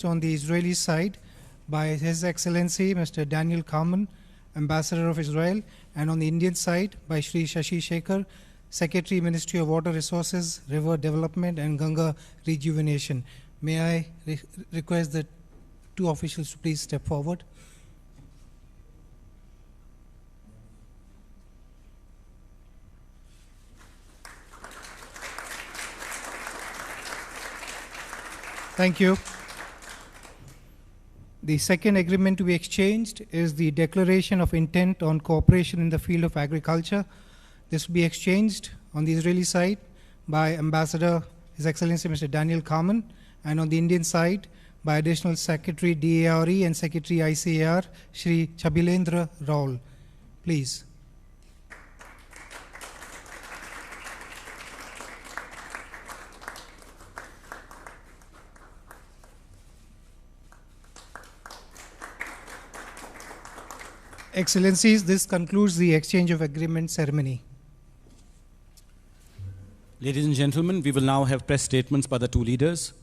on the Israeli side by His Excellency Mr. Daniel Kamen, Ambassador of Israel, and on the Indian side by Shri Shashi Shekhar, Secretary, Ministry of Water Resources, River Development and Ganga Rejuvenation. May I request the two officials to please step forward. Thank you. The second agreement to be exchanged is the Declaration of Intent on Cooperation in the Field of Agriculture. This will be exchanged on the Israeli side by Ambassador, His Excellency Mr. Daniel Kamen, and on the Indian side by Additional Secretary DARE and Secretary ICAR, Shri Chabilendra Raul. Please. Excellencies, this concludes the exchange of agreement ceremony. Ladies and gentlemen, we will now have press statements by the two leaders.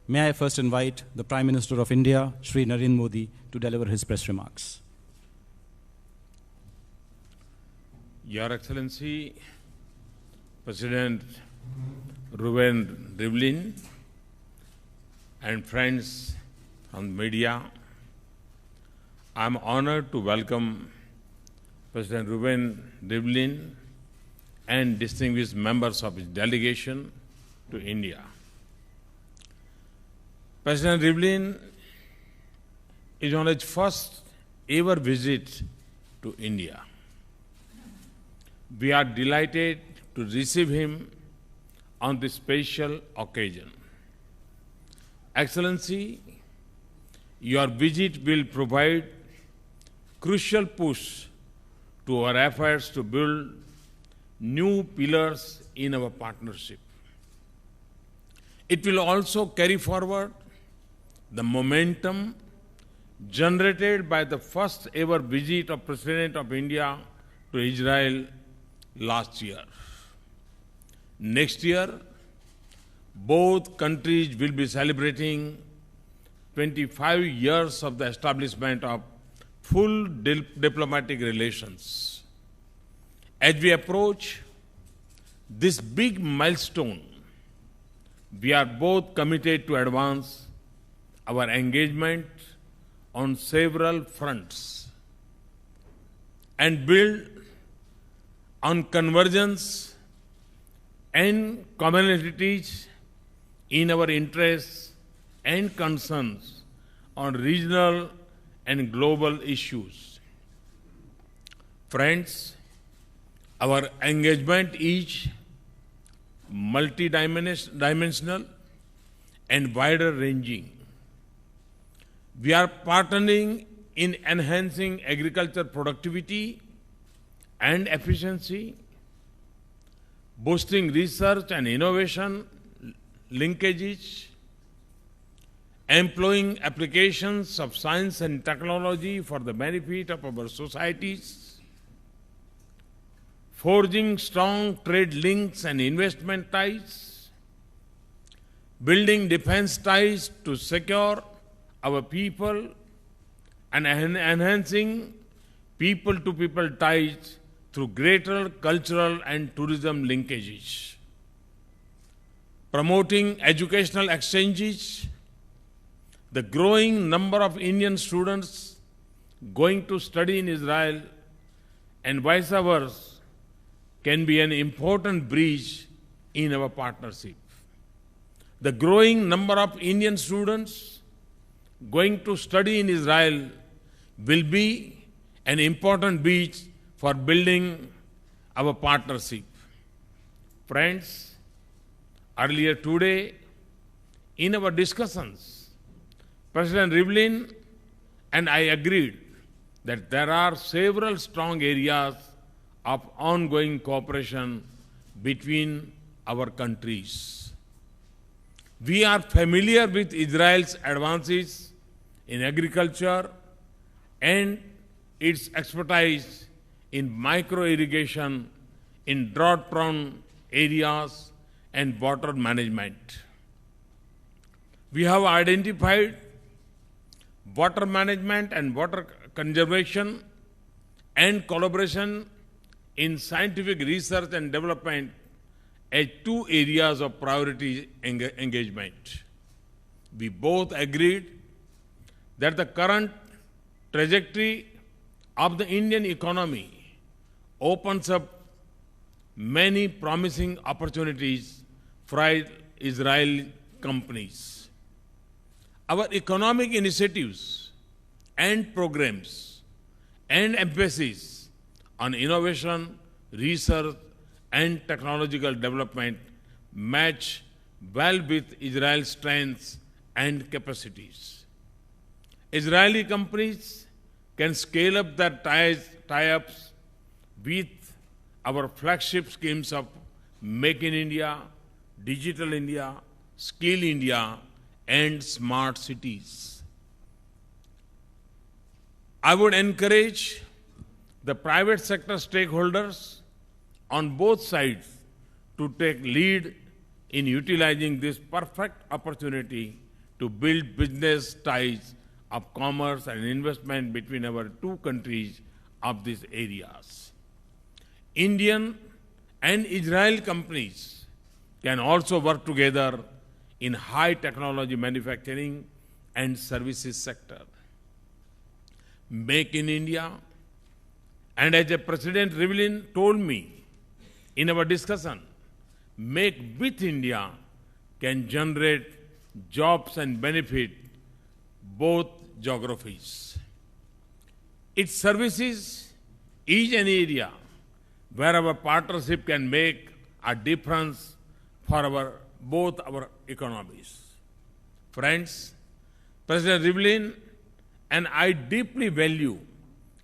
May I first invite the Prime Minister of India, Shri Narendra Modi, to deliver his press remarks. Your Excellency, President Reuven Rivlin, and friends on media, I am honored to welcome President Reuven Rivlin and distinguished members of his delegation to India. President Rivlin is on his first ever visit to India. We are delighted to receive him on this special occasion. Excellency, your visit will provide crucial push to our efforts to build new pillars in our partnership. It will also carry forward the momentum generated by the first ever visit of President of India to Israel last year. Next year, both countries will be celebrating 25 years of the establishment of full diplomatic relations. As we approach this big milestone, we are both committed to advance our engagement on several fronts and build on convergence and commonalities in our interests and concerns on regional and global issues. Friends, our engagement is multidimensional and wider-ranging. We are partnering in enhancing agriculture productivity and efficiency, boosting research and innovation linkages, employing applications of science and technology for the benefit of our societies, forging strong trade links and investment ties, building defense ties to secure our people, and enhancing people-to-people ties through greater cultural and tourism linkages, promoting educational exchanges. The growing number of Indian students going to study in Israel and vice versa can be an important bridge in our partnership. The growing number of Indian students going to study in Israel will be an important bridge for building our partnership. Friends, earlier today, in our discussions, President Rivlin and I agreed that there are several strong areas of ongoing cooperation between our countries. We are familiar with Israel's advances in agriculture and its expertise in micro-irrigation in drought-prone areas and water management. We have identified water management and water conservation, and collaboration in scientific research and development as two areas of priority engagement. We both agreed that the current trajectory of the Indian economy opens up many promising opportunities for Israeli companies. Our economic initiatives and programs and emphasis on innovation, research, and technological development match well with Israel's strengths and capacities. Israeli companies can scale up their tie-ups with our flagship schemes of Make in India, Digital India, Skill India, and Smart Cities. I would encourage the private sector stakeholders on both sides to take lead in utilizing this perfect opportunity to build business ties of commerce and investment between our two countries of these areas. Indian and Israeli companies can also work together in high technology manufacturing and services sector. Make in India, and as President Rivlin told me in our discussion, Make with India can generate jobs and benefit both geographies. It services is an area where our partnership can make a difference for both our economies. Friends, President Rivlin and I deeply value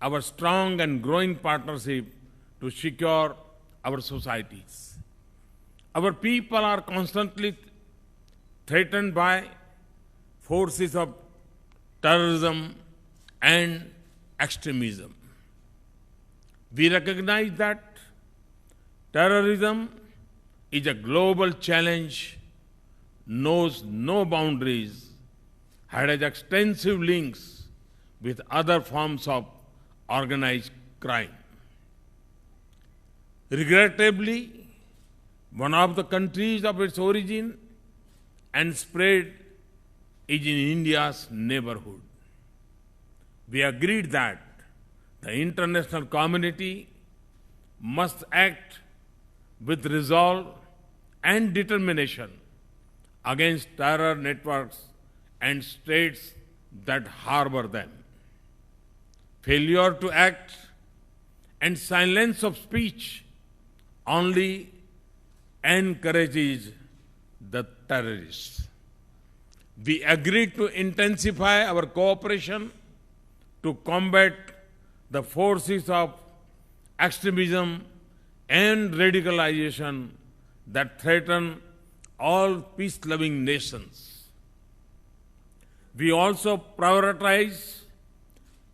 our strong and growing partnership to secure our societies. Our people are constantly threatened by forces of terrorism and extremism. We recognize that terrorism is a global challenge, knows no boundaries, has extensive links with other forms of organized crime. Regrettably, one of the countries of its origin and spread is in India's neighborhood. We agreed that the international community must act with resolve and determination against terror networks and states that harbor them. Failure to act and silence of speech only encourages the terrorists. We agreed to intensify our cooperation to combat the forces of extremism and radicalization that threaten all peace-loving nations. We also prioritize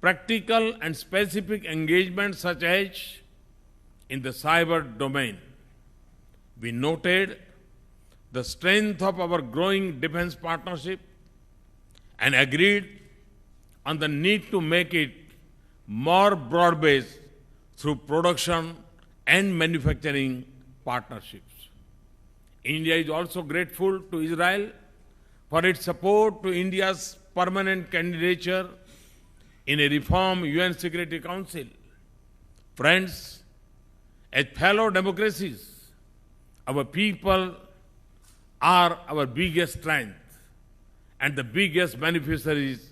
practical and specific engagements such as in the cyber domain. We noted the strength of our growing defense partnership and agreed on the need to make it more broad-based through production and manufacturing partnerships. India is also grateful to Israel for its support to India's permanent candidature in a reformed UN Security Council. Friends, as fellow democracies, our people are our biggest strength and the biggest beneficiaries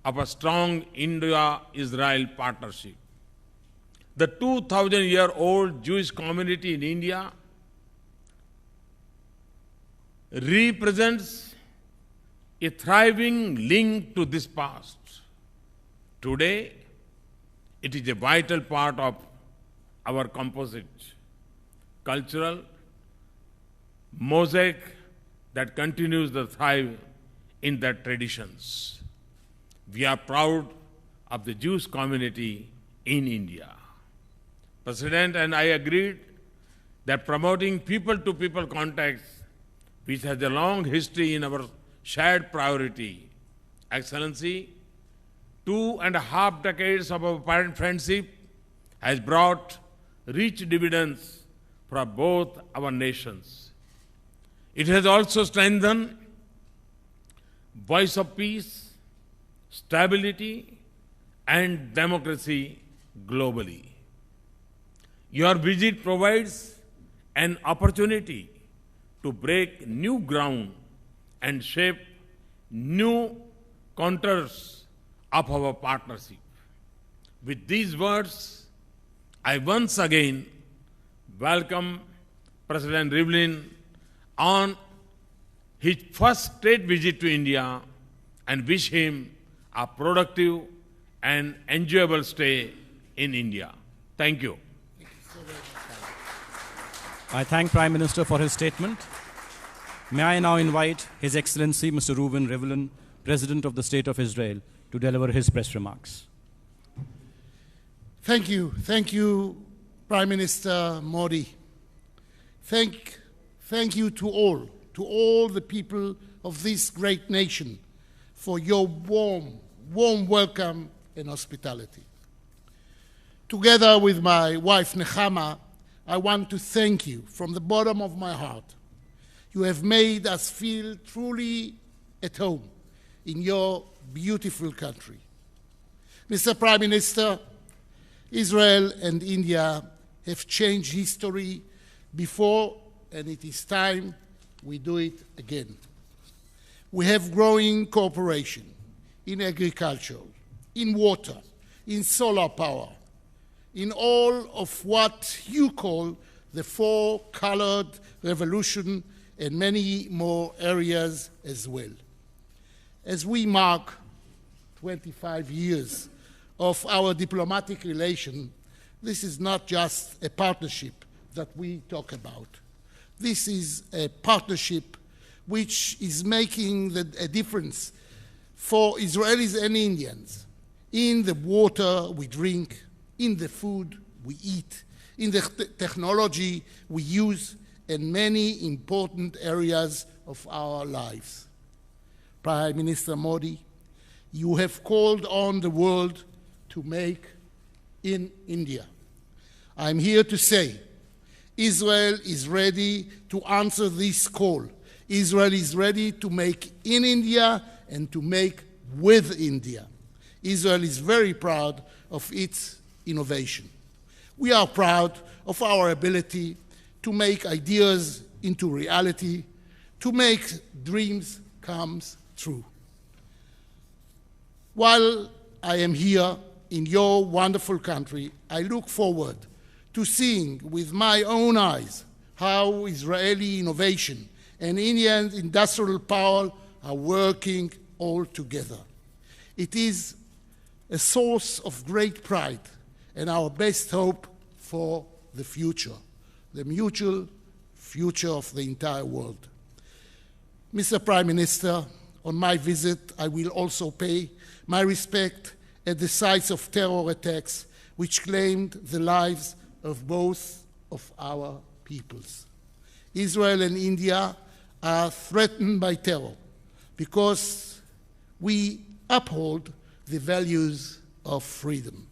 of a strong India-Israel partnership. The 2,000-year-old Jewish community in India represents a thriving link to this past. Today, it is a vital part of our composite cultural mosaic that continues to thrive in their traditions. We are proud of the Jewish community in India. President and I agreed that promoting people-to-people contacts, which has a long history in our shared priority, Excellency, 2.5 decades of our parent friendship has brought rich dividends for both our nations. It has also strengthened voice of peace, stability, and democracy globally. Your visit provides an opportunity to break new ground and shape new contours of our partnership. With these words, I once again welcome President Rivlin on his first state visit to India and wish him a productive and enjoyable stay in India. Thank you. I thank Prime Minister for his statement. May I now invite His Excellency Mr. Reuven Rivlin, President of the State of Israel, to deliver his press remarks. Thank you, Prime Minister Modi. Thank you to all the people of this great nation for your warm welcome and hospitality. Together with my wife Nechama, I want to thank you from the bottom of my heart. You have made us feel truly at home in your beautiful country. Mr. Prime Minister, Israel and India have changed history before, and it is time we do it again. We have growing cooperation in agriculture, in water, in solar power, in all of what you call the four-colored revolution, and many more areas as well. As we mark 25 years of our diplomatic relation, this is not just a partnership that we talk about. This is a partnership which is making a difference for Israelis and Indians in the water we drink, in the food we eat, in the technology we use, and many important areas of our lives. Prime Minister Modi, you have called on the world to make in India. I'm here to say Israel is ready to answer this call. Israel is ready to make in India and to make with India. Israel is very proud of its innovation. We are proud of our ability to make ideas into reality, to make dreams come true. While I am here in your wonderful country, I look forward to seeing with my own eyes how Israeli innovation and Indian industrial power are working all together. It is a source of great pride and our best hope for the future, the mutual future of the entire world. Mr. Prime Minister, on my visit, I will also pay my respect at the sites of terror attacks which claimed the lives of both of our peoples. Israel and India are threatened by terror because we uphold the values of freedom.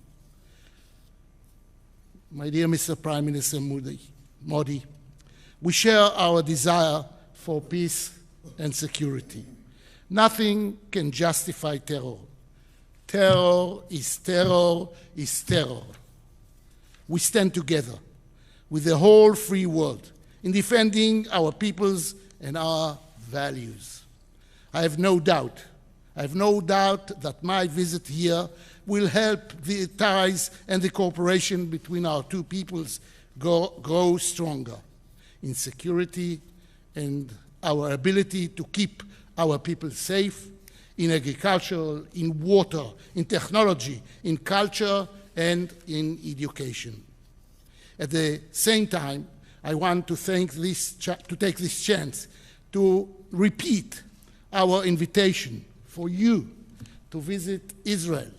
My dear Mr. Prime Minister Modi, we share our desire for peace and security. Nothing can justify terror. Terror is terror is terror. We stand together with the whole free world in defending our peoples and our values. I have no doubt that my visit here will help the ties and the cooperation between our two peoples grow stronger in security and our ability to keep our people safe in agriculture, in water, in technology, in culture, and in education. At the same time, I want to take this chance to repeat our invitation for you to visit Israel.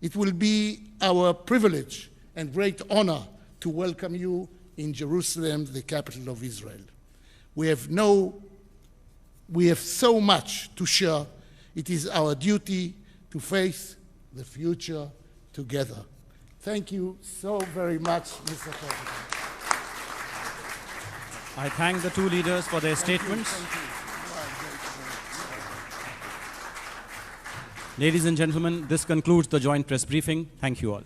It will be our privilege and great honor to welcome you in Jerusalem, the capital of Israel. We have so much to share. It is our duty to face the future together. Thank you so very much, Mr. President. I thank the two leaders for their statements. Ladies and gentlemen, this concludes the joint press briefing. Thank you all.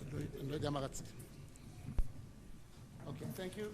Okay, thank you.